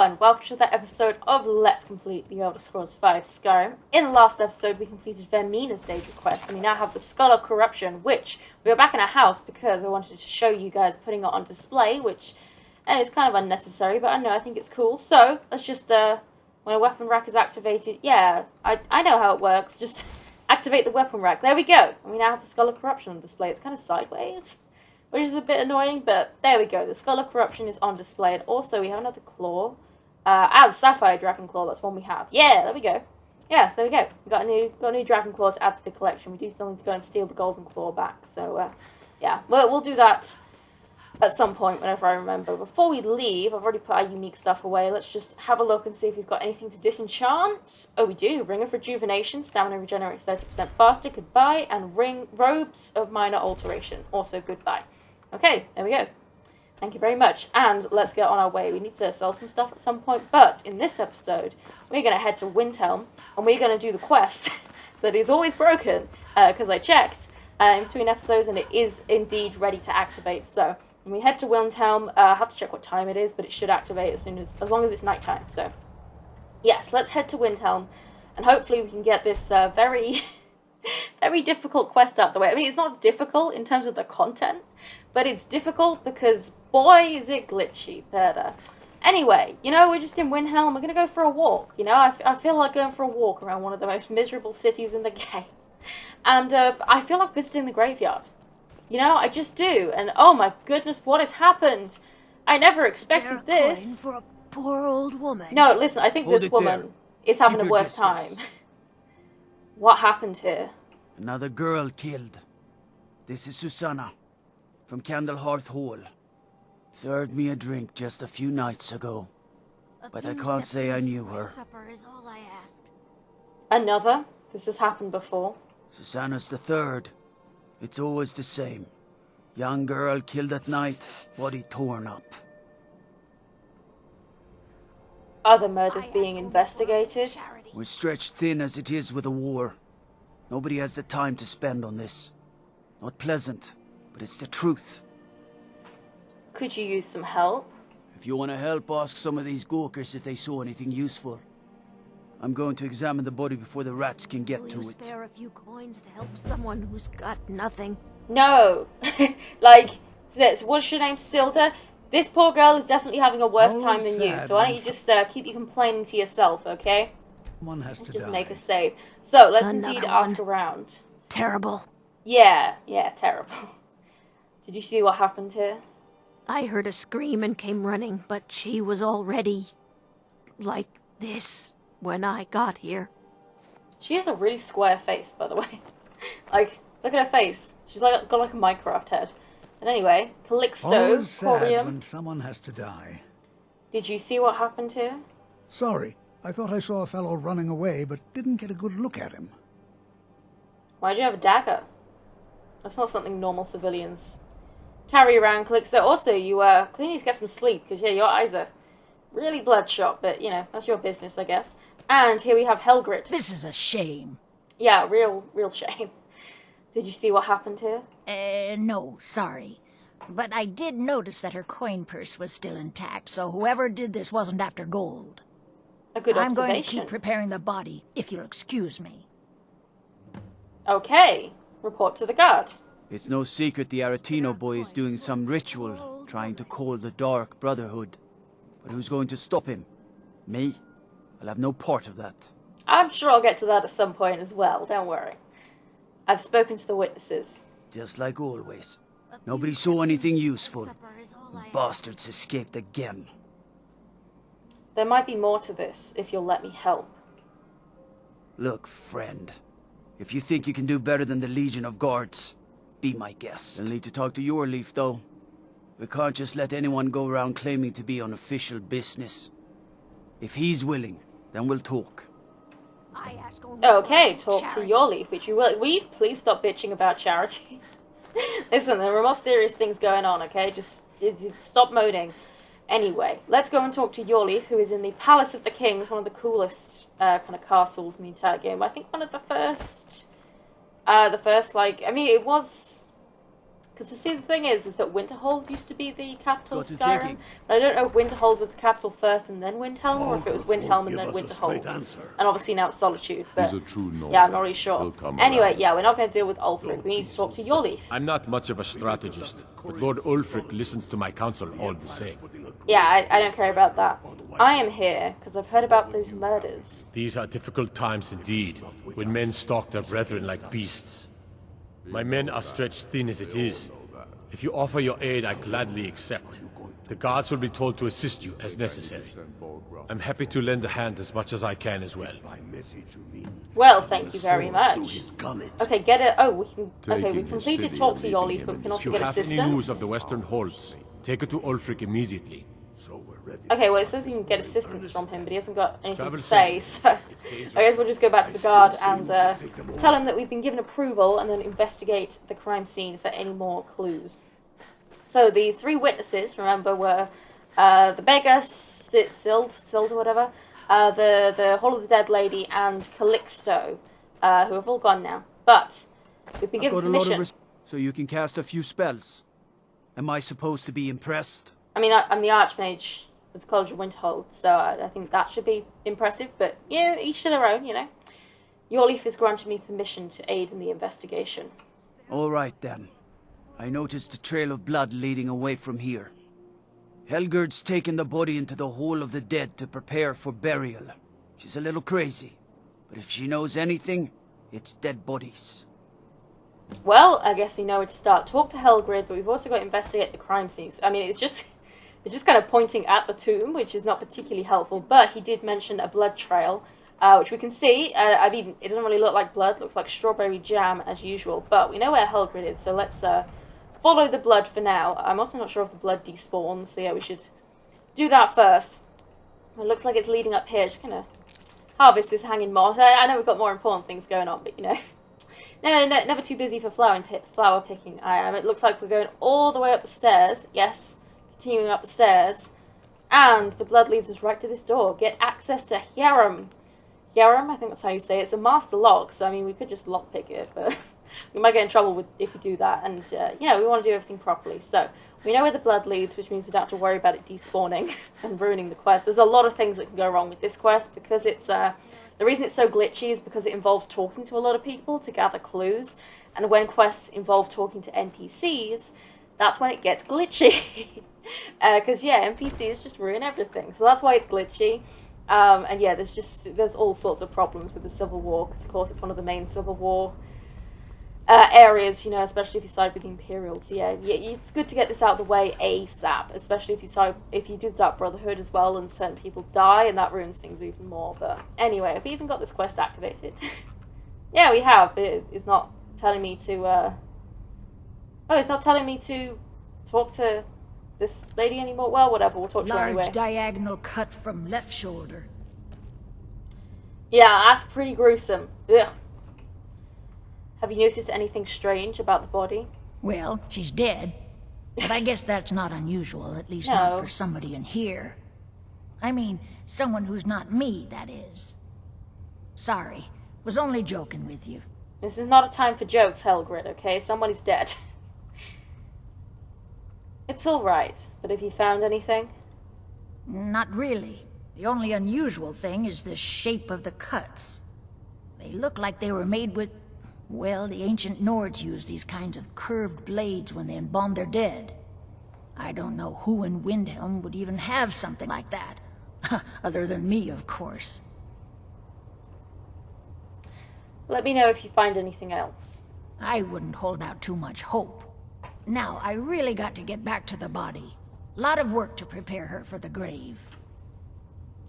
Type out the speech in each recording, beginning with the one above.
everyone, welcome to that episode of Let's Complete the Elder Scrolls V Skyrim. In the last episode, we completed Vermina's Daedric quest, and we now have the Skull of Corruption, which we are back in our house because I wanted to show you guys putting it on display, which is kind of unnecessary, but I know, I think it's cool. So, let's just, when a weapon rack is activated, yeah, I know how it works, just activate the weapon rack. There we go, and we now have the Skull of Corruption on display. It's kind of sideways, which is a bit annoying, but there we go. The Skull of Corruption is on display, and also we have another claw. The Sapphire Dragon Claw, that's one we have. Yeah, there we go. Yes, there we go. We got a new Dragon Claw to add to the collection. We do still need to go and steal the Golden Claw back, so, yeah. We'll do that at some point whenever I remember. Before we leave, I've already put our unique stuff away. Let's just have a look and see if we've got anything to disenchant. Oh, we do. Ring of Rejuvenation. Stamina regenerates 30% faster. Goodbye. And Robes of Minor Alteration. Also goodbye. Okay, there we go. Thank you very much. And let's get on our way. We need to sell some stuff at some point. But in this episode, we're going to head to Windhelm. And we're going to do the quest that is always broken. Because I checked in between episodes and it is indeed ready to activate. So when we head to Windhelm, I have to check what time it is. But it should activate as long as it's nighttime. So yes, let's head to Windhelm. And hopefully we can get this very difficult quest out the way. I mean, it's not difficult in terms of the content, but it's difficult because, boy, is it glitchy. But anyway, you know, we're just in Windhelm. We're going to go for a walk. You know, I feel like going for a walk around one of the most miserable cities in the game. And I feel like visiting the graveyard. You know, I just do. And oh my goodness, what has happened? I never expected this. Coin for a poor old woman. No, listen, I think this woman is having a worse time. What happened here? Another girl killed. This is Susanna, from Candlehearth Hall. Served me a drink just a few nights ago, but I can't say I knew her. Supper is all I ask. Another? This has happened before. Susanna's the third. It's always the same. Young girl killed at night, body torn up. Other murders being investigated? We're stretched thin as it is with the war. Nobody has the time to spend on this. Not pleasant, but it's the truth. Could you use some help? If you want to help, ask some of these gawkers if they saw anything useful. I'm going to examine the body before the rats can get to it. Will you spare a few coins to help someone who's got nothing? No. Like, what's your name, Silda? This poor girl is definitely having a worse time than you, so why don't you just keep your complaining to yourself, okay? One has to just die. make a save. So, let's Another indeed one. ask around. Terrible. Yeah, terrible. Did you see what happened here? I heard a scream and came running, but she was already like this when I got here. She has a really square face, by the way. Like, look at her face. She's got like a Minecraft head. And anyway, Calixto, Always sad Corium. when someone has to die. Did you see what happened here? Sorry, I thought I saw a fellow running away, but didn't get a good look at him. Why'd you have a dagger? That's not something normal civilians carry around, Calixto. Also, you clearly need to get some sleep, because, yeah, your eyes are really bloodshot, but, you know, that's your business, I guess. And here we have Helgrit. This is a shame. Yeah, real shame. Did you see what happened here? No, sorry. But I did notice that her coin purse was still intact, so whoever did this wasn't after gold. A good I'm observation. going to keep preparing the body, if you'll excuse me. Okay. Report to the guard. It's no secret the Aretino boy is doing some ritual, trying to call the Dark Brotherhood. But who's going to stop him? Me? I'll have no part of that. I'm sure I'll get to that at some point as well, don't worry. I've spoken to the witnesses. Just like always. Nobody saw anything useful. Supper is all I ask. Bastards escaped again. There might be more to this, if you'll let me help. Look, friend. If you think you can do better than the Legion of Guards, be my guest. You'll need to talk to your leaf, though. We can't just let anyone go around claiming to be on official business. If he's willing, then we'll talk. I ask only Okay, for talk charity. to your leaf, which you will. Will you please stop bitching about charity? Listen, there are more serious things going on, okay? Just stop moaning. Anyway, let's go and talk to your leaf, who is in the Palace of the Kings, one of the coolest kind of castles in the entire game. I think one of the first, like, I mean, it was Because see, the thing is that Winterhold used to be the capital of Got to Skyrim. thinking. But I don't know if Winterhold was the capital first and then Windhelm, or if it was Windhelm and then Winterhold. And obviously now it's Solitude, but He's a true noble. yeah, I'm not really sure. He'll come Anyway, around. yeah, we're not going to deal with Ulfric. We need to talk to Yorleif. I'm not much of a strategist, but Lord Ulfric listens to my counsel all the same. Yeah, I don't care about that. I am here because I've heard about these murders. These are difficult times indeed, when men stalk their brethren like beasts. My men are stretched thin as it is. If you offer your aid, I gladly accept. The guards will be told to assist you as necessary. I'm happy to lend a hand as much as I can as well. Well, thank you very much. Okay, get it. Oh, we can. Okay, we Taking completed the talk to city and Yorleif, leaving but him we can in also If you get have any assistance. news of the Western Holds, take it to Ulfric immediately. Okay, well, it says we can get assistance from him, but he hasn't got anything Travel to say, so I guess we'll just go back to the guard and tell him that we've been given approval and then investigate the crime scene for any more clues. So the three witnesses, remember, were the beggar, Sild or whatever, the Hall of the Dead Lady, and Calixto, who have all gone now. But we've been I've given got a lot permission. of so you can cast a few spells. Am I supposed to be impressed? I mean, I'm the Archmage of the College of Winterhold, so I think that should be impressive, but, yeah, each to their own, you know. Yorleif has granted me permission to aid in the investigation. All right, then. I noticed a trail of blood leading away from here. Helgerd's taken the body into the Hall of the Dead to prepare for burial. She's a little crazy, but if she knows anything, it's dead bodies. Well, I guess we know where to start. Talk to Helgrid, but we've also got to investigate the crime scenes. I mean, it's just kind of pointing at the tomb, which is not particularly helpful, but he did mention a blood trail, which we can see. I mean, it doesn't really look like blood, it looks like strawberry jam as usual, but we know where Helgrid is, so let's follow the blood for now. I'm also not sure if the blood despawns, so yeah, we should do that first. It looks like it's leading up here. Just gonna harvest this hanging moss. I know we've got more important things going on, but you know. No, never too busy for flower picking. I am. It looks like we're going all the way up the stairs. Yes, continuing up the stairs. And the blood leads us right to this door. Get access to Hyarum. Hyarum, I think that's how you say it. It's a master lock, so I mean, we could just lockpick it, but we might get in trouble if we do that. And, you know, we want to do everything properly. So, we know where the blood leads, which means we don't have to worry about it despawning and ruining the quest. There's a lot of things that can go wrong with this quest, because it's, the reason it's so glitchy is because it involves talking to a lot of people to gather clues. And when quests involve talking to NPCs, that's when it gets glitchy. Because, yeah, NPCs just ruin everything. So that's why it's glitchy. And yeah, there's all sorts of problems with the Civil War, because of course it's one of the main Civil War areas, you know, especially if you side with the Imperials. So yeah, it's good to get this out of the way ASAP, especially if you do the Dark Brotherhood as well, and certain people die, and that ruins things even more. But anyway, have we even got this quest activated? Yeah, we have, but it's not telling me to, oh, it's not telling me to talk to this lady anymore. Well, whatever, we'll talk to her anyway. Large diagonal cut from left shoulder. Yeah, that's pretty gruesome. Ugh. Have you noticed anything strange about the body? Well, she's dead. But I guess that's not unusual, at least No. not for somebody in here. I mean, someone who's not me, that is. Sorry, was only joking with you. This is not a time for jokes, Helgrid, okay? Someone is dead. It's alright, but have you found anything? Not really. The only unusual thing is the shape of the cuts. They look like they were made with... Well, the ancient Nords used these kinds of curved blades when they embalmed their dead. I don't know who in Windhelm would even have something like that. Other than me, of course. Let me know if you find anything else. I wouldn't hold out too much hope. Now, I really got to get back to the body. Lot of work to prepare her for the grave.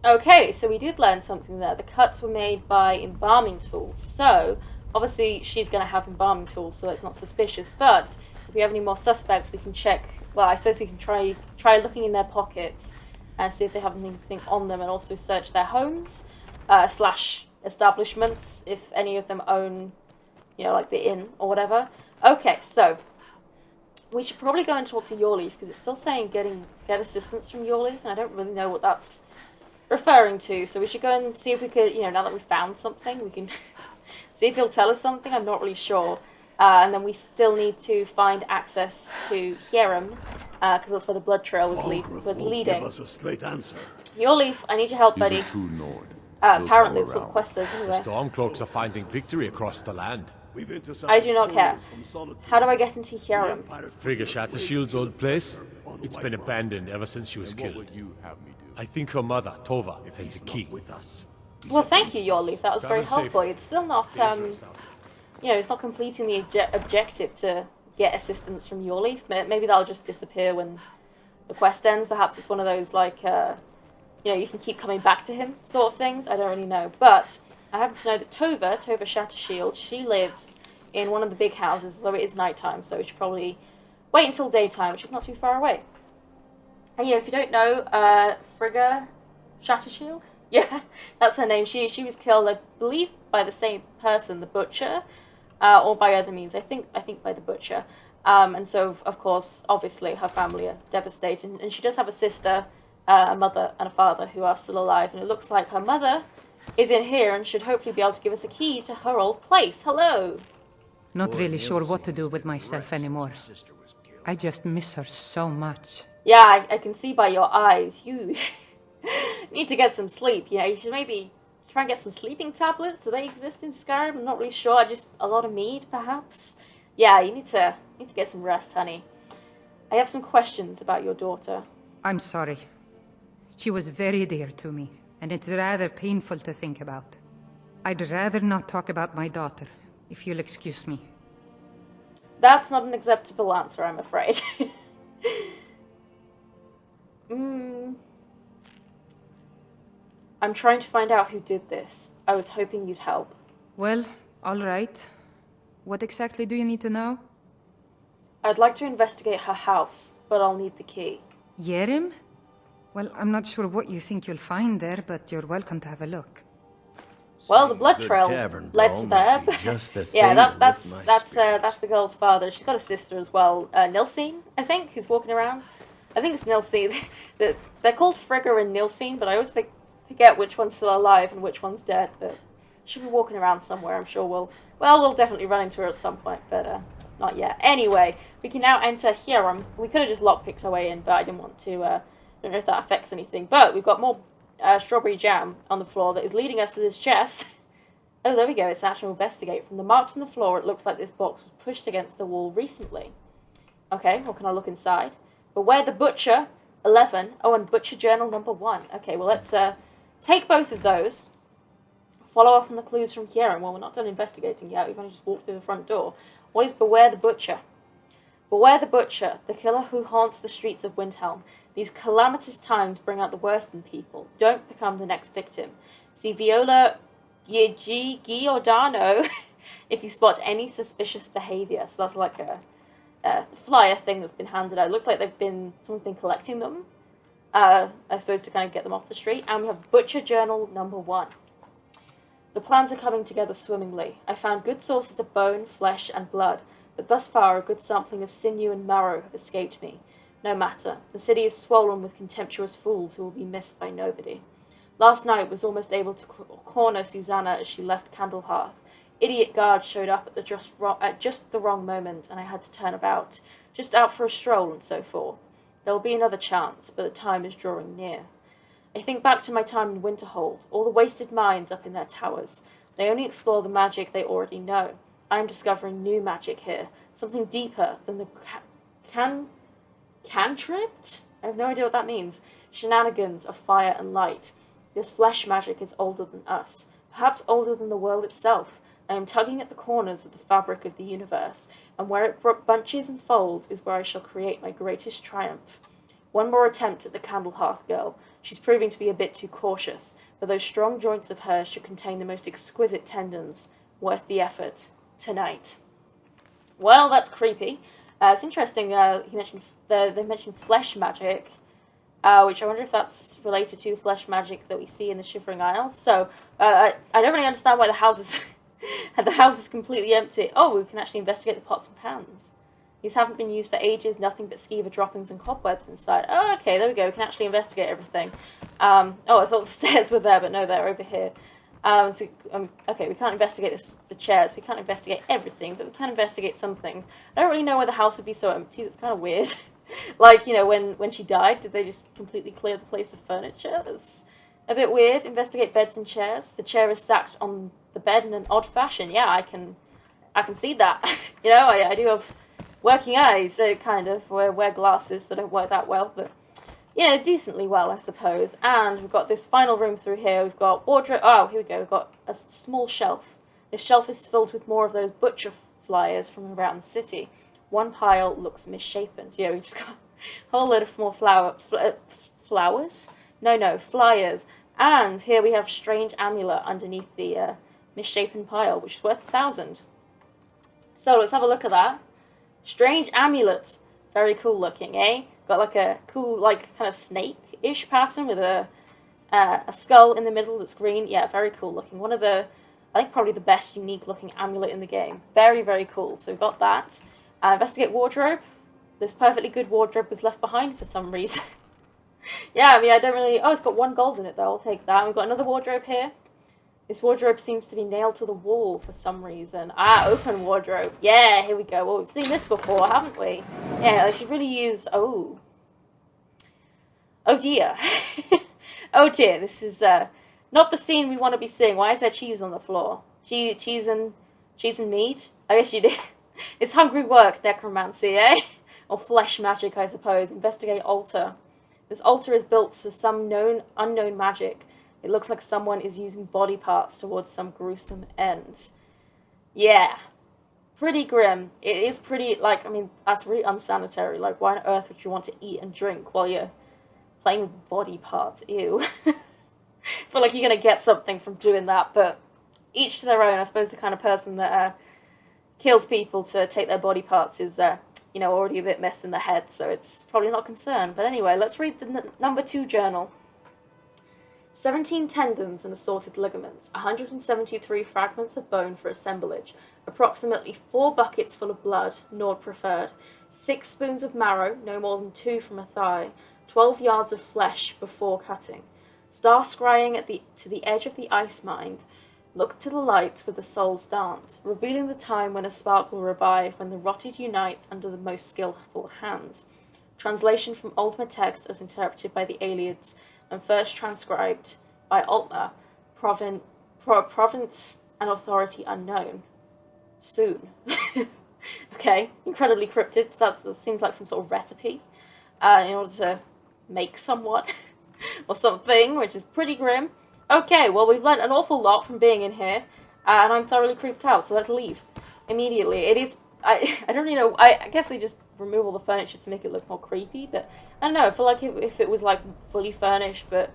Okay, so we did learn something there. The cuts were made by embalming tools, so... Obviously, she's going to have embalming tools, so that's not suspicious. But if we have any more suspects, we can check. Well, I suppose we can try looking in their pockets and see if they have anything on them, and also search their homes / establishments if any of them own, you know, like the inn or whatever. Okay, so we should probably go and talk to Yorleif, because it's still saying get assistance from Yorleif, and I don't really know what that's referring to. So we should go and see if we could, you know, now that we've found something, we can. See if he'll tell us something. I'm not really sure. And then we still need to find access to Hierim, because that's where the blood trail was leading. Give us a straight answer. Your leaf, I need your help, He's buddy. a true Nord. Apparently that's what the quest says The anyway. Stormcloaks are finding victory across the land. We've intercepted I do not care. couriers from Solitude. How do I get into Hierim? Frigga Shattershield's old place? It's been abandoned ever since she was What killed. would you have me do? I think her mother, Tova, has the key. With us. Well, thank you, your leaf. That was very Travel helpful. safely. It's still not, Dangerous out there. it's not completing the objective to get assistance from your leaf. Maybe that'll just disappear when the quest ends. Perhaps it's one of those, like, you can keep coming back to him sort of things. I don't really know. But I happen to know that Tova Shattershield, she lives in one of the big houses, though it is nighttime, so we should probably wait until daytime, which is not too far away. And yeah, if you don't know, Frigga Shattershield? Yeah, that's her name. She was killed, I believe, by the same person, the Butcher, or by other means. I think by the Butcher. And so, of course, obviously, her family are devastated. And she does have a sister, a mother, and a father who are still alive. And it looks like her mother is in here and should hopefully be able to give us a key to her old place. Hello! Not really sure what to do with myself anymore. I just miss her so much. Yeah, I can see by your eyes. You need to get some sleep. You should maybe try and get some sleeping tablets. Do they exist in Skyrim? I'm not really sure. Just a lot of mead, perhaps? Yeah, you need to get some rest, honey. I have some questions about your daughter. I'm sorry. She was very dear to me, and it's rather painful to think about. I'd rather not talk about my daughter, if you'll excuse me. That's not an acceptable answer, I'm afraid. I'm trying to find out who did this. I was hoping you'd help. Well, all right. What exactly do you need to know? I'd like to investigate her house, but I'll need the key. Yerim? Well, I'm not sure what you think you'll find there, but you're welcome to have a look. Well, the blood Good trail tavern led brawl to might there. be just the Yeah, thing that's to lift my that's spirits. the girl's father. She's got a sister as well, Nilsine, I think, who's walking around. I think it's Nilsine. They're called Frigga and Nilsine, but I always forget which one's still alive and which one's dead. But she'll be walking around somewhere. I'm sure we'll definitely run into her at some point, but not yet. Anyway, we can now enter Hierim. We could have just lockpicked our way in, but I didn't want to. Don't know if that affects anything. But we've got more strawberry jam on the floor that is leading us to this chest. Oh, there we go. It's National Investigate. From the marks on the floor, it looks like this box was pushed against the wall recently. Okay, well, can I look inside? Beware the Butcher, 11. Oh, and Butcher Journal number 1. Okay, well, let's take both of those. Follow up on the clues from Hierim. Well, we're not done investigating yet. We've only just walked through the front door. What is Beware the Butcher? Beware the Butcher, the killer who haunts the streets of Windhelm. These calamitous times bring out the worst in people. Don't become the next victim. See Viola Giordano if you spot any suspicious behavior. So that's like a flyer thing that's been handed out. It looks like someone's been collecting them, I suppose, to kind of get them off the street. And we have Butcher Journal number 1. The plans are coming together swimmingly. I found good sources of bone, flesh, and blood, but thus far a good sampling of sinew and marrow have escaped me. No matter. The city is swollen with contemptuous fools who will be missed by nobody. Last night was almost able to corner Susanna as she left Candlehearth. Idiot guards showed up at just the wrong moment, and I had to turn about, just out for a stroll and so forth. There will be another chance, but the time is drawing near. I think back to my time in Winterhold, all the wasted minds up in their towers. They only explore the magic they already know. I am discovering new magic here, something deeper than the cantripped? I have no idea what that means. Shenanigans of fire and light. This flesh magic is older than us, perhaps older than the world itself. I am tugging at the corners of the fabric of the universe, and where it bunches and folds is where I shall create my greatest triumph. One more attempt at the Candlehearth girl. She's proving to be a bit too cautious, but those strong joints of hers should contain the most exquisite tendons. Worth the effort. Tonight. Well, that's creepy. It's interesting. They mentioned flesh magic, which I wonder if that's related to flesh magic that we see in the Shivering Isles. So I don't really understand why the house is completely empty. Oh, we can actually investigate the pots and pans. These haven't been used for ages. Nothing but skeever droppings and cobwebs inside. Oh, okay, there we go. We can actually investigate everything. Oh, I thought the stairs were there, but no, they're over here. Okay, we can't investigate the chairs. We can't investigate everything, but we can investigate some things. I don't really know why the house would be so empty. That's kind of weird. Like, you know, when she died, did they just completely clear the place of furniture? That's a bit weird. Investigate beds and chairs. The chair is stacked on the bed in an odd fashion. Yeah, I can see that. You know, I do have working eyes, so kind of. Wear glasses that don't work that well, but you know, decently well, I suppose. And we've got this final room through here. We've got wardrobe. Oh, here we go. We've got a small shelf. This shelf is filled with more of those butcher flyers from around the city. One pile looks misshapen. So yeah, we just got a whole load of more flowers? No, flyers. And here we have strange amulet underneath the misshapen pile, which is worth 1,000. So let's have a look at that. Strange amulet. Very cool looking, eh? Got like a cool, like, kind of snake-ish pattern with a skull in the middle that's green. Yeah, very cool looking. One of the, I think probably the best unique looking amulet in the game. Very, very cool. So we've got that. Investigate wardrobe. This perfectly good wardrobe was left behind for some reason. Yeah, I mean, I don't really... Oh, it's got 1 gold in it, though. I'll take that. We've got another wardrobe here. This wardrobe seems to be nailed to the wall for some reason. Open wardrobe. Yeah, here we go. Well, we've seen this before, haven't we? Yeah, I should really use... Oh. Oh, dear. Oh, dear. This is not the scene we want to be seeing. Why is there cheese on the floor? Cheese and meat? I guess you did. It's hungry work, necromancy, eh? Or flesh magic, I suppose. Investigate altar. This altar is built for some unknown magic. It looks like someone is using body parts towards some gruesome end. Yeah. Pretty grim. It is pretty, like, I mean, that's really unsanitary. Like, why on earth would you want to eat and drink while you're playing with body parts? Ew. I feel like you're going to get something from doing that, but each to their own. I suppose the kind of person that kills people to take their body parts is, you know, already a bit messed in the head, so it's probably not concerned. But anyway, let's read the number 2 journal. 17 tendons and assorted ligaments, 173 fragments of bone for assemblage, approximately 4 buckets full of blood, Nord preferred, 6 spoons of marrow, no more than 2 from a thigh, 12 yards of flesh before cutting. Star scrying to the edge of the ice mind, look to the light with the soul's dance, revealing the time when a spark will revive, when the rotted unites under the most skillful hands. Translation from Ultima text as interpreted by the aliens, and first transcribed by Altmer, province and authority unknown. Soon. Okay, incredibly cryptic. That seems like some sort of recipe in order to make somewhat or something, which is pretty grim. Okay, well, we've learned an awful lot from being in here, and I'm thoroughly creeped out, so let's leave immediately. It is... I don't really know... I guess they just remove all the furniture to make it look more creepy, but I don't know. I feel like if it was, like, fully furnished, but,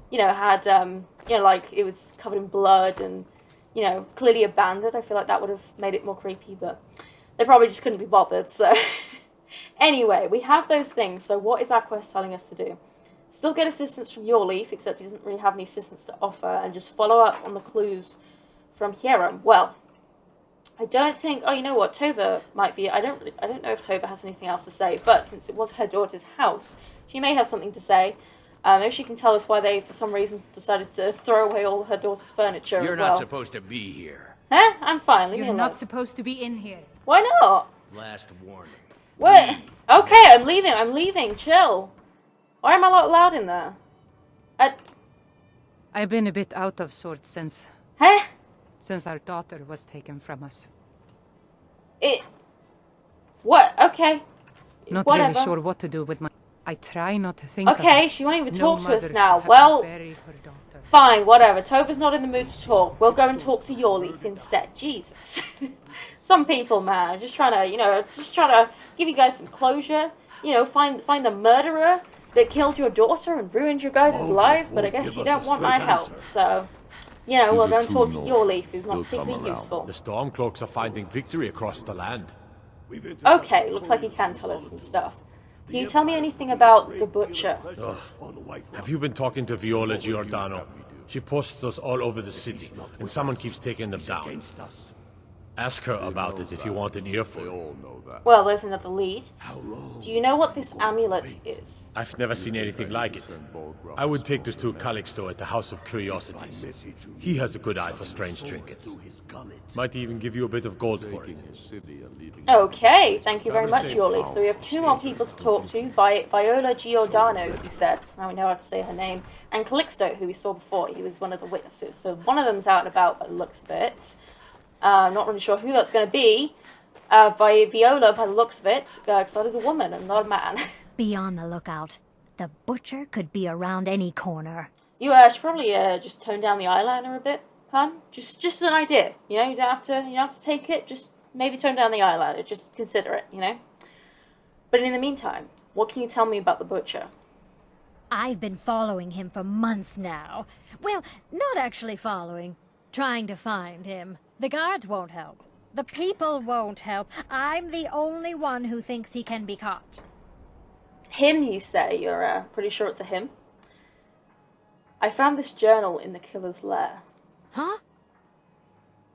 you know, had, you know, like, it was covered in blood and, you know, clearly abandoned, I feel like that would have made it more creepy, but they probably just couldn't be bothered, so... Anyway, we have those things, so what is our quest telling us to do? Still get assistance from your Leaf, except he doesn't really have any assistance to offer, and just follow up on the clues from Hierom. Well, I don't think... Oh, you know what? Tova might be... I don't know if Tova has anything else to say, but since it was her daughter's house, she may have something to say. Maybe she can tell us why they, for some reason, decided to throw away all her daughter's furniture as well. You're not supposed to be here. Huh? I'm fine. Leave me You're alone. not supposed to be in here. Why not? Last warning. What? Okay, I'm leaving. Chill. Why am I not allowed in there? I've been a bit out of sorts since our daughter was taken from us. What? Okay. Not Whatever. really sure what to do with my... I try not to think Okay, of she won't even no talk to us mother now. should have Well, to bury her daughter. fine, whatever. Tova's not in the mood to talk. We'll go and talk to your Leaf instead. Jesus. Some people, man, are just trying to, you know, give you guys some closure. You know, find the murderer that killed your daughter and ruined your guys' lives, but I guess you don't want my help, so... You know, we'll go and talk to your Leaf, who's not particularly useful. The Stormcloaks are finding victory across the land. Okay, looks like he can tell us some stuff. Can you tell me anything about the Butcher? Ugh. Have you been talking to Viola Giordano? She posts us all over the city, and someone keeps taking them down. Ask her about it if you want an earful. Well, there's another lead. Do you know what this amulet is? I've never seen anything like it. I would take this to Calixto at the House of Curiosities. He has a good eye for strange trinkets. Might even give you a bit of gold for it. Okay, thank you very much, Yoli. So we have two more people to talk to. Viola Giordano, he said. Now we know how to say her name. And Calixto, who we saw before. He was one of the witnesses. So one of them's out and about by the looks of it. I'm not really sure who that's going to be. Viola, by the looks of it, because that is a woman and not a man. Be on the lookout. The butcher could be around any corner. You should probably just tone down the eyeliner a bit, hun. Just an idea. You know, you don't have to take it. Just maybe tone down the eyeliner. Just consider it. You know. But in the meantime, what can you tell me about the butcher? I've been following him for months now. Well, not actually following. Trying to find him. The guards won't help. The people won't help. I'm the only one who thinks he can be caught. Him, you say? You're pretty sure it's a him? I found this journal in the killer's lair. Huh?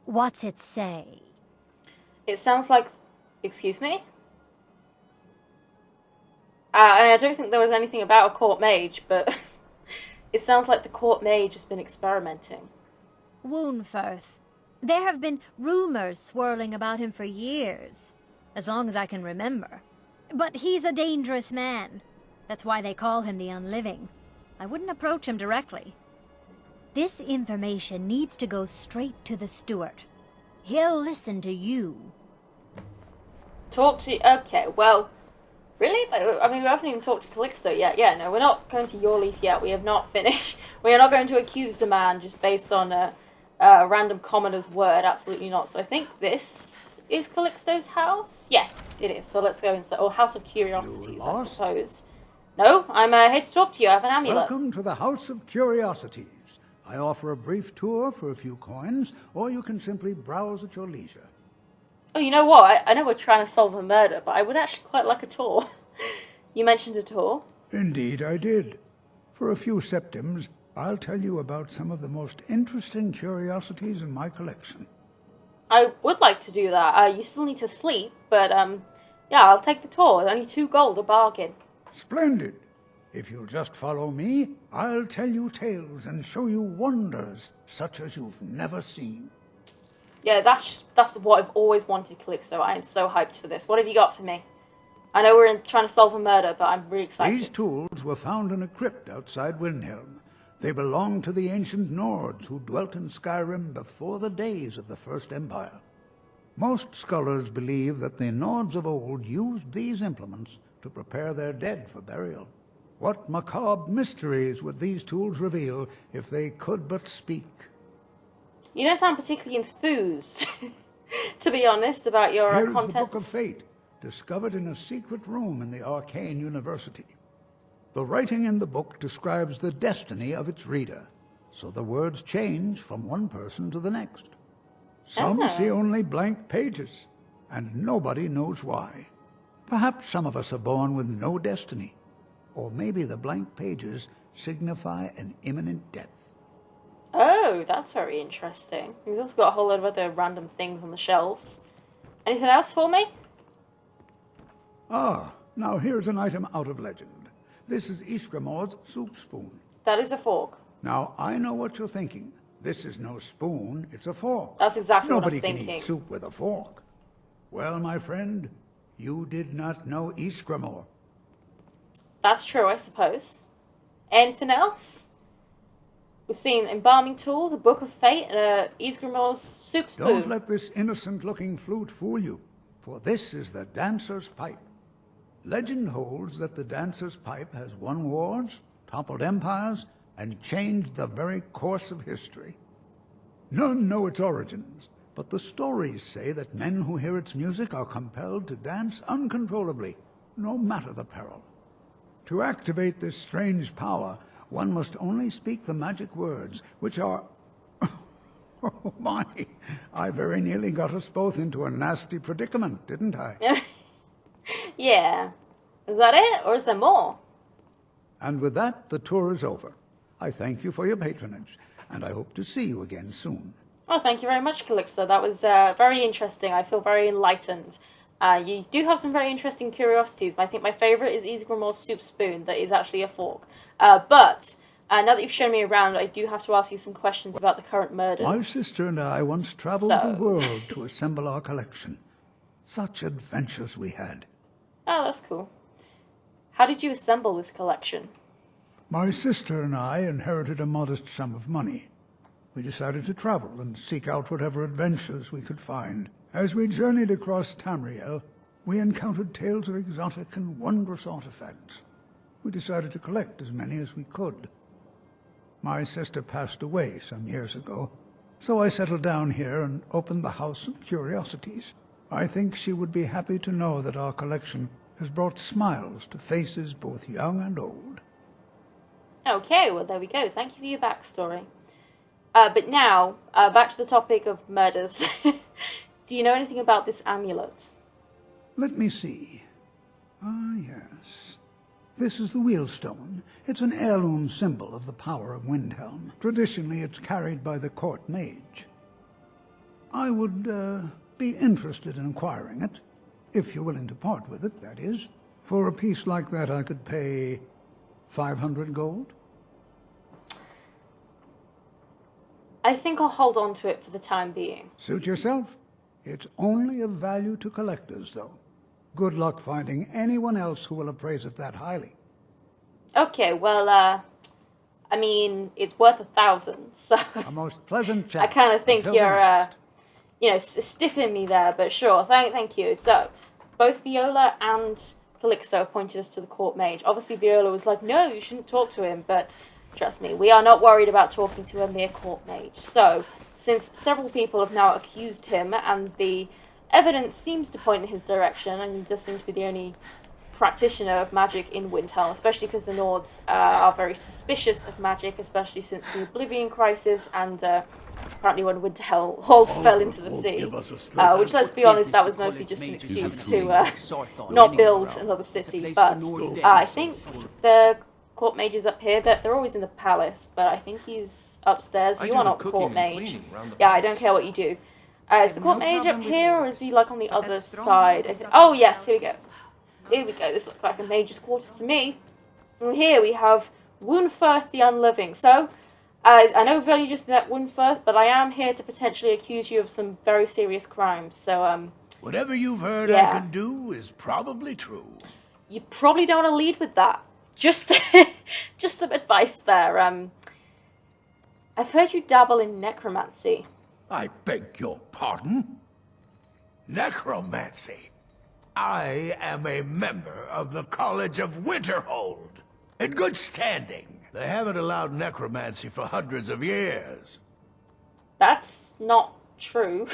What's it say? It sounds like... Excuse me? I don't think there was anything about a court mage, but... it sounds like the court mage has been experimenting. Woundfirth. There have been rumors swirling about him for years, as long as I can remember. But he's a dangerous man. That's why they call him the Unliving. I wouldn't approach him directly. This information needs to go straight to the steward. He'll listen to you. Talk to... Okay, well... Really? I mean, we haven't even talked to Calixto yet. Yeah, no, we're not going to Your Leaf yet. We have not finished. We are not going to accuse the man just based on a random commoner's word. Absolutely not. So I think this is Calixto's house? Yes, it is. So let's go inside. Or House of Curiosities, I suppose. No, I'm here to talk to you. I have an amulet. Welcome to the House of Curiosities. I offer a brief tour for a few coins, or you can simply browse at your leisure. Oh, you know what? I know we're trying to solve a murder, but I would actually quite like a tour. You mentioned a tour? Indeed I did. For a few septims, I'll tell you about some of the most interesting curiosities in my collection. I would like to do that. You still need to sleep, but yeah, I'll take the tour. Only 2 gold, a bargain. Splendid. If you'll just follow me, I'll tell you tales and show you wonders such as you've never seen. Yeah, that's what I've always wanted, Calixto. I am so hyped for this. What have you got for me? I know we're trying to solve a murder, but I'm really excited. These tools were found in a crypt outside Windhelm. They belonged to the ancient Nords who dwelt in Skyrim before the days of the First Empire. Most scholars believe that the Nords of old used these implements to prepare their dead for burial. What macabre mysteries would these tools reveal if they could but speak? You don't sound particularly enthused, to be honest, about your Here's contents. the Book of Fate, discovered in a secret room in the Arcane University. The writing in the book describes the destiny of its reader, so the words change from one person to the next. Some see only blank pages, and nobody knows why. Perhaps some of us are born with no destiny, or maybe the blank pages signify an imminent death. Oh, that's very interesting. He's also got a whole lot of other random things on the shelves. Anything else for me? Ah, now here's an item out of legend. This is Ishgramor's soup spoon. That is a fork. Now, I know what you're thinking. This is no spoon, it's a fork. That's exactly Nobody what I'm can thinking. eat soup with a fork. Well, my friend, you did not know Ishgramor. That's true, I suppose. Anything else? We've seen embalming tools, a book of fate, and Isgramor's soup spoon. Don't let this innocent-looking flute fool you, for this is the dancer's pipe. Legend holds that the dancer's pipe has won wars, toppled empires, and changed the very course of history. None know its origins, but the stories say that men who hear its music are compelled to dance uncontrollably, no matter the peril. To activate this strange power, one must only speak the magic words, which are... Oh my, I very nearly got us both into a nasty predicament, didn't I? Yeah. Is that it, or is there more? And with that, the tour is over. I thank you for your patronage, and I hope to see you again soon. Oh, thank you very much, Calixto. That was very interesting. I feel very enlightened. You do have some very interesting curiosities. I think my favourite is Isgrimor's soup spoon that is actually a fork. But now that you've shown me around, I do have to ask you some questions about the current murders. My sister and I once traveled the world to assemble our collection. Such adventures we had. Oh, that's cool. How did you assemble this collection? My sister and I inherited a modest sum of money. We decided to travel and seek out whatever adventures we could find. As we journeyed across Tamriel, we encountered tales of exotic and wondrous artifacts. We decided to collect as many as we could. My sister passed away some years ago, so I settled down here and opened the House of Curiosities. I think she would be happy to know that our collection has brought smiles to faces both young and old. Okay, well there we go. Thank you for your backstory. But now, back to the topic of murders. Do you know anything about this amulet? Let me see. Ah, yes. This is the Wheelstone. It's an heirloom symbol of the power of Windhelm. Traditionally, it's carried by the court mage. I would be interested in acquiring it, if you're willing to part with it, that is. For a piece like that, I could pay 500 gold. I think I'll hold on to it for the time being. Suit yourself. It's only of value to collectors, though. Good luck finding anyone else who will appraise it that highly. Okay, well, I mean, it's worth 1,000, so... A most pleasant chat. I kind of think Until you're, you know, stiffing me there, but sure, thank you. So, both Viola and Calixto pointed us to the court mage. Obviously, Viola was like, no, you shouldn't talk to him, but trust me, we are not worried about talking to a mere court mage. So, since several people have now accused him, and the evidence seems to point in his direction, and he does seem to be the only practitioner of magic in Windhelm, especially because the Nords are very suspicious of magic, especially since the Oblivion Crisis, and apparently when Windhelm fell into the sea. Which, let's be honest, that was mostly just an excuse to not build another city. But I think the court mage is up here. They're always in the palace, but I think he's upstairs. You are not the court mage. Yeah, I don't care what you do. Is the court mage up here, or is he like on the other side? Oh yes, here we go. Here we go, this looks like a mage's quarters to me. And here we have Woundfirth the Unliving. So, I know we've only just met Woundfirth, but I am here to potentially accuse you of some very serious crimes. So, whatever you've heard I can do is probably true. You probably don't want to lead with that. Just, just some advice there. I've heard you dabble in necromancy. I beg your pardon? Necromancy? I am a member of the College of Winterhold, in good standing. They haven't allowed necromancy for hundreds of years. That's not true.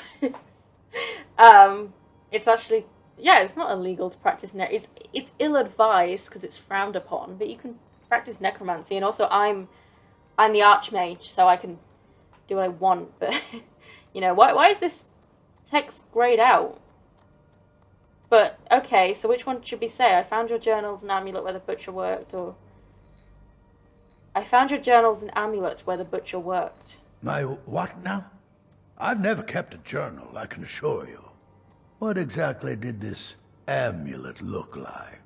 It's actually, yeah, it's not illegal to practice it's ill-advised because it's frowned upon, but you can practice necromancy, and also I'm the Archmage, so I can do what I want, but, you know, why is this text grayed out? But, okay, so which one should we say? I found your journals and amulet where the butcher worked, or... I found your journals and amulet where the butcher worked. My what now? I've never kept a journal, I can assure you. What exactly did this amulet look like?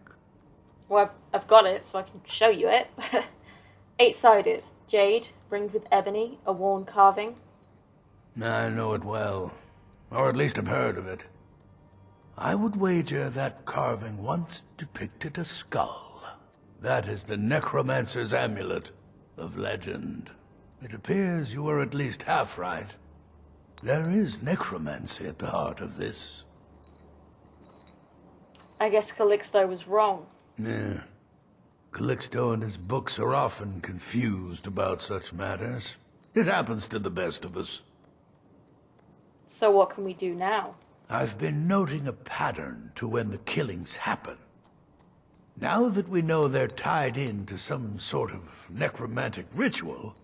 Well, I've got it, so I can show you it. 8-sided. Jade, ringed with ebony, a worn carving. I know it well. Or at least I've heard of it. I would wager that carving once depicted a skull. That is the necromancer's amulet of legend. It appears you were at least half right. There is necromancy at the heart of this. I guess Calixto was wrong. Yeah. Calixto and his books are often confused about such matters. It happens to the best of us. So what can we do now? I've been noting a pattern to when the killings happen. Now that we know they're tied in to some sort of necromantic ritual,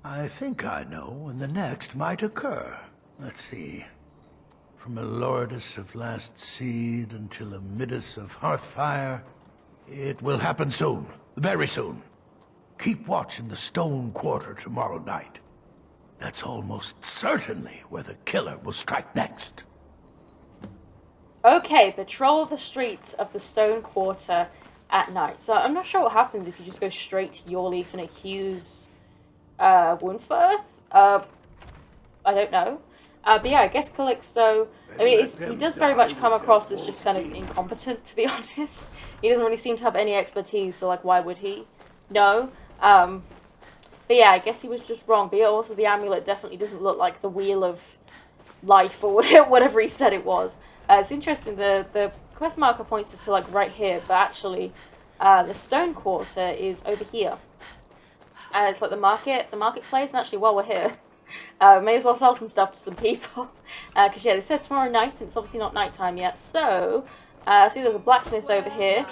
I think I know when the next might occur. Let's see. From a Lordus of Last Seed until a Midas of Hearthfire, it will happen soon. Very soon. Keep watch in the Stone Quarter tomorrow night. That's almost certainly where the killer will strike next. Okay, patrol the streets of the Stone Quarter at night. So I'm not sure what happens if you just go straight to Yorleaf and accuse Wunferth. I don't know. But yeah, I guess Calixto, I mean, he does very much come across as just kind of incompetent, to be honest. He doesn't really seem to have any expertise, so like, why would he? No. But yeah, I guess he was just wrong. But yeah, also the amulet definitely doesn't look like the Wheel of Life or whatever he said it was. It's interesting, the quest marker points us to like right here, but actually the Stone Quarter is over here. It's like the marketplace, and actually while we're here, may as well sell some stuff to some people. Because yeah, they said tomorrow night, and it's obviously not nighttime yet, so see there's a blacksmith over here.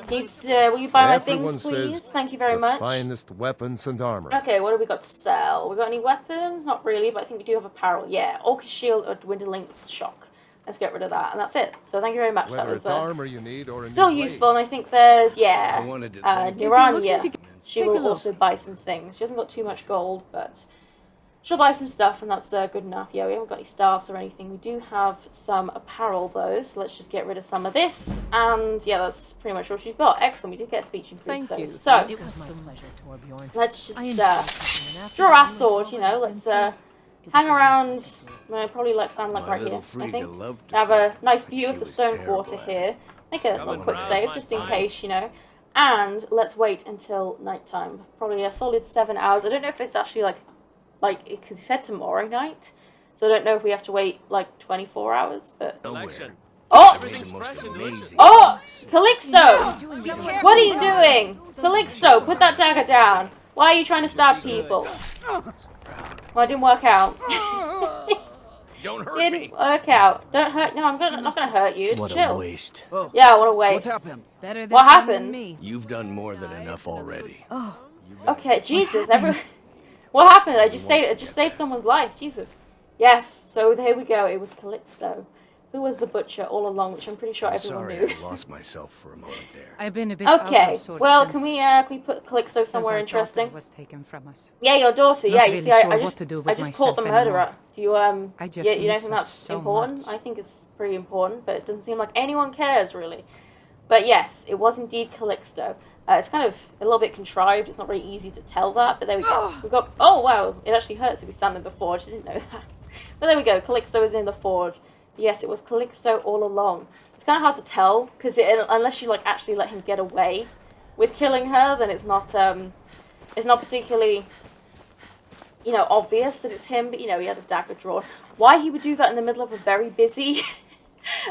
He's, will you buy my things, please? Thank you very much. Finest weapons and armor. Okay, what do we got to sell? We got any weapons? Not really, but I think we do have apparel. Yeah, Orcish Shield or Dwindling Shock. Let's get rid of that, and that's it. So thank you very much. Whether That was it's armor you need or a still new useful, and I think there's, I yeah, wanted to thank Nirania. She will also buy some things. She hasn't got too much gold, but she'll buy some stuff, and that's good enough. Yeah, we haven't got any staffs or anything. We do have some apparel, though, so let's just get rid of some of this. And, yeah, that's pretty much all she's got. Excellent, we did get a speech increase, though. So, It was a pleasure, Torbjorn. let's just draw our sword, you know, let's hang around, probably like stand like right here, I think. Have a nice view of the Stone Quarter here. Make a little quick save, just in case, you know. And let's wait until nighttime. Probably a solid 7 hours. I don't know if it's actually like, because he said tomorrow night. So I don't know if we have to wait like 24 hours, but... Oh! Oh! Calixto! What are you doing? Calixto, put that dagger down. Why are you trying to stab people? Well, it didn't work out. Don't hurt Didn't work out. Don't hurt. No, I'm not gonna hurt you. It's What chill. a waste. Yeah, what a waste. What happened? Better this What time than happened? me. You've done more than enough already. Okay, Jesus. What happened? I just saved someone's life. Jesus. Yes. So there we go. It was Calixto, who was the butcher all along, which I'm pretty sure everyone Sorry, knew. I lost myself for a moment there. I've been a bit out Okay. of sorts Well, since- can we put Calixto since somewhere our interesting? daughter was taken from us. Yeah, your daughter. Not Yeah, you really see, sure I what just to do I with just caught the myself murderer. anymore. Do you I just yeah, you don't miss think her that's so important? much. I think it's pretty important, but it doesn't seem like anyone cares really. But yes, it was indeed Calixto. It's kind of a little bit contrived. It's not very easy to tell that, but there we go. We've got. Oh wow, it actually hurts if we stand in the forge. I didn't know that. But there we go. Calixto is in the forge. Yes, it was Calixto all along. It's kind of hard to tell because unless you like actually let him get away with killing her, then it's not particularly, you know, obvious that it's him. But you know, he had a dagger drawn. Why he would do that in the middle of a very busy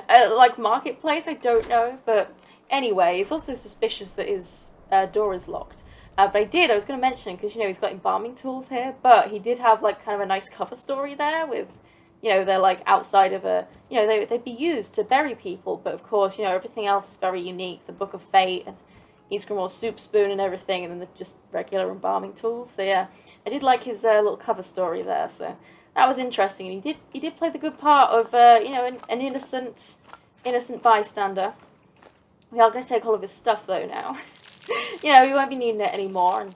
like marketplace, I don't know. But anyway, it's also suspicious that his door is locked. But I was going to mention, because, you know, he's got embalming tools here, but he did have, like, kind of a nice cover story there with, you know, they're, like, outside of a, you know, they'd be used to bury people, but, of course, you know, everything else is very unique. The Book of Fate, and Ysgrimmur's soup spoon and everything, and then just regular embalming tools. So, yeah, I did like his little cover story there, so that was interesting. And he did play the good part of, you know, an innocent bystander. We are going to take all of his stuff, though, now. You know, he won't be needing it anymore, and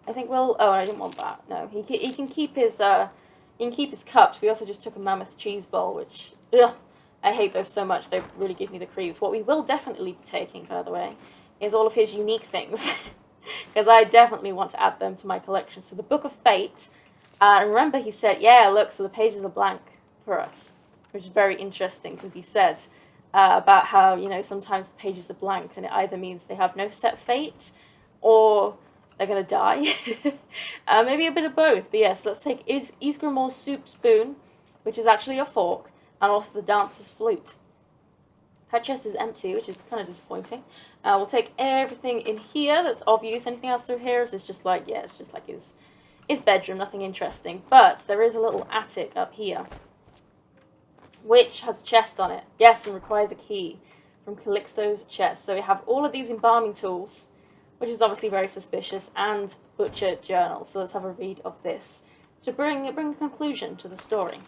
I think we'll... Oh, I didn't want that. No, he can keep his cups. We also just took a mammoth cheese bowl, which... Ugh, I hate those so much. They really give me the creeps. What we will definitely be taking, by the way, is all of his unique things. Because I definitely want to add them to my collection. So the Book of Fate. And remember, he said, yeah, look, so the pages are blank for us. Which is very interesting, because he said... about how, you know, sometimes the pages are blank and it either means they have no set fate or they're going to die. Maybe a bit of both. But yes, let's take Ysgrimmur's soup spoon, which is actually a fork, and also the dancer's flute. Her chest is empty, which is kind of disappointing. We'll take everything in here that's of use. Anything else through here is just like, yeah, it's just like his bedroom, nothing interesting. But there is a little attic up here, which has a chest on it. Yes, and requires a key from Calixto's chest. So we have all of these embalming tools, which is obviously very suspicious, and butcher journal. So let's have a read of this to bring a conclusion to the story.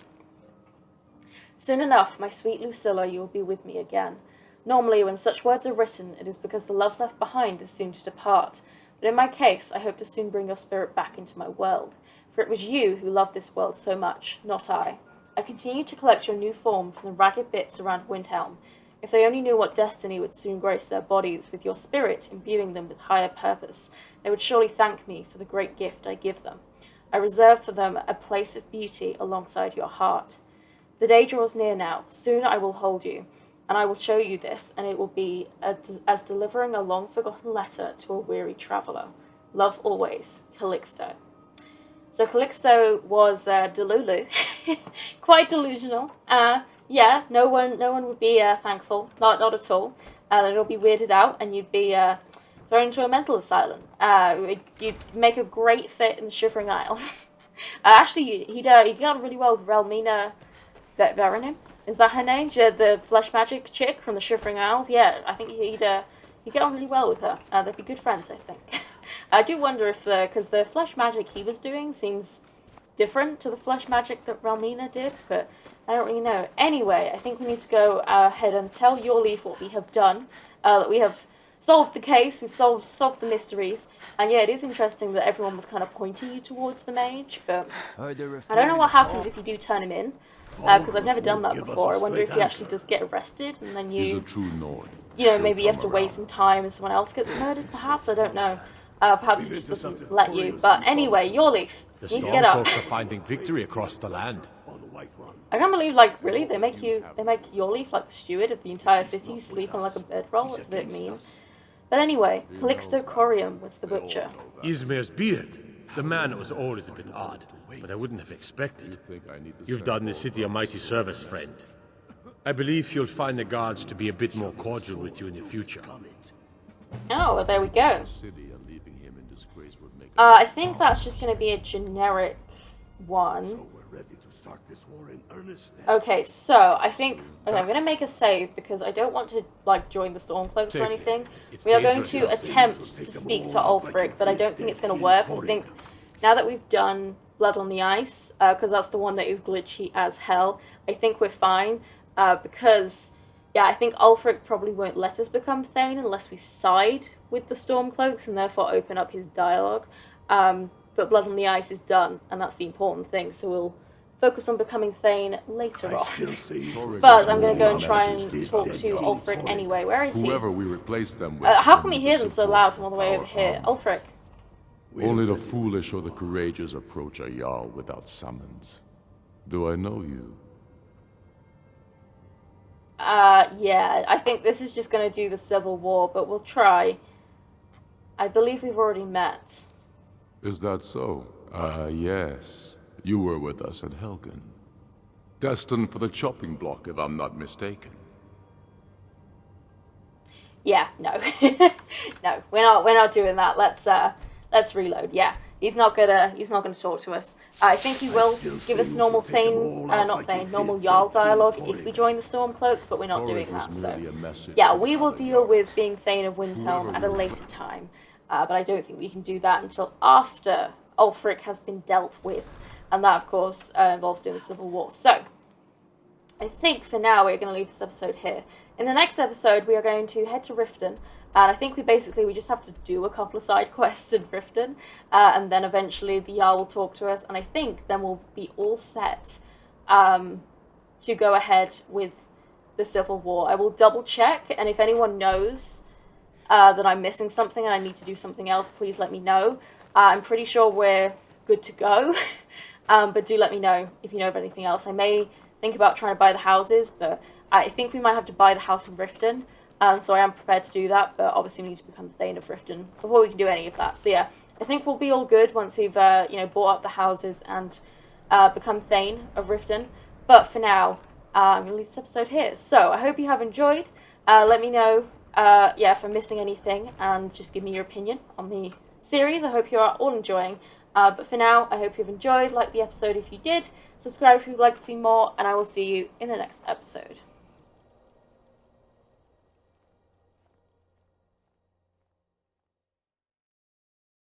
Soon enough, my sweet Lucilla, you will be with me again. Normally, when such words are written, it is because the love left behind is soon to depart. But in my case, I hope to soon bring your spirit back into my world. For it was you who loved this world so much, not I. I continue to collect your new form from the ragged bits around Windhelm. If they only knew what destiny would soon grace their bodies with your spirit imbuing them with higher purpose, they would surely thank me for the great gift I give them. I reserve for them a place of beauty alongside your heart. The day draws near now. Soon I will hold you, and I will show you this, and it will be as delivering a long-forgotten letter to a weary traveller. Love always, Calixto. So Calixto was Delulu, quite delusional. Yeah, no one would be thankful, not at all. They'd all be weirded out, and you'd be thrown into a mental asylum. You'd make a great fit in the Shivering Isles. Actually, he'd get on really well with Relmina Verenim. Is that her name? The flesh magic chick from the Shivering Isles? Yeah, I think he'd get on really well with her. They'd be good friends, I think. I do wonder if because the flesh magic he was doing seems different to the flesh magic that Relmina did, but I don't really know. Anyway, I think we need to go ahead and tell Yorleaf what we have done. That we have solved the case, we've solved the mysteries, and yeah, it is interesting that everyone was kind of pointing you towards the mage, but I don't know what happens if you do turn him in, because I've never done that before. I wonder if he actually does get arrested, and then you, maybe you have to wait some time and someone else gets murdered, perhaps, I don't know. Perhaps he just doesn't let you. But anyway, Yorleaf, you need to get up. The Stormcloaks are finding victory across the land. I can't believe, really, they make Yorleaf, the steward of the entire city, sleep on, a bedroll. It's a bit mean. But anyway, Calixto Corium was the butcher. Ismir's beard. The man that was old is a bit odd, but I wouldn't have expected. You've done the city a mighty service, friend. I believe you'll find the guards to be a bit more cordial with you in the future. Oh, well, there we go. I think that's just going to be a generic one. Okay, so I think I'm going to make a save because I don't want to join the Stormcloaks or anything. We are going to attempt to speak to Ulfric, but I don't think it's going to work. I think now that we've done Blood on the Ice, because that's the one that is glitchy as hell, I think we're fine. Because, yeah, I think Ulfric probably won't let us become Thane unless we side with the Stormcloaks and therefore open up his dialogue. But Blood on the Ice is done, and that's the important thing, so we'll focus on becoming Thane later on. But I'm going to go and try and talk to Ulfric anyway. Where is he? Whoever we replace them with, how can we hear them so loud from all the way over here? Ulfric. Only the foolish or the courageous approach a Jarl without summons. Do I know you? Yeah, I think this is just going to do the Civil War, but we'll try. I believe we've already met. Is that so? Yes. You were with us at Helgen. Destined for the chopping block, if I'm not mistaken. Yeah, no. No, we're not doing that. Let's reload. Yeah. He's not gonna talk to us. I think he will give us normal normal Jarl dialogue if we join the Stormcloaks, but we're not doing that. So yeah, we will deal with being Thane of Windhelm at a later time. But I don't think we can do that until after Ulfric has been dealt with, and that of course involves doing the Civil War. So I think for now we're going to leave this episode here. In the next episode we are going to head to Riften. And I think we just have to do a couple of side quests in Riften, and then eventually the Jarl will talk to us, and I think then we'll be all set to go ahead with the Civil War. I will double check, and if anyone knows that I'm missing something and I need to do something else, please let me know. I'm pretty sure we're good to go, but do let me know if you know of anything else. I may think about trying to buy the houses, but I think we might have to buy the house in Riften. So I am prepared to do that, but obviously we need to become the Thane of Riften before we can do any of that. So yeah, I think we'll be all good once we've bought up the houses and become Thane of Riften. But for now, I'm going to leave this episode here. So I hope you have enjoyed. Let me know if I'm missing anything, and just give me your opinion on the series. I hope you are all enjoying. But for now, I hope you've enjoyed. Like the episode if you did. Subscribe if you'd like to see more, and I will see you in the next episode.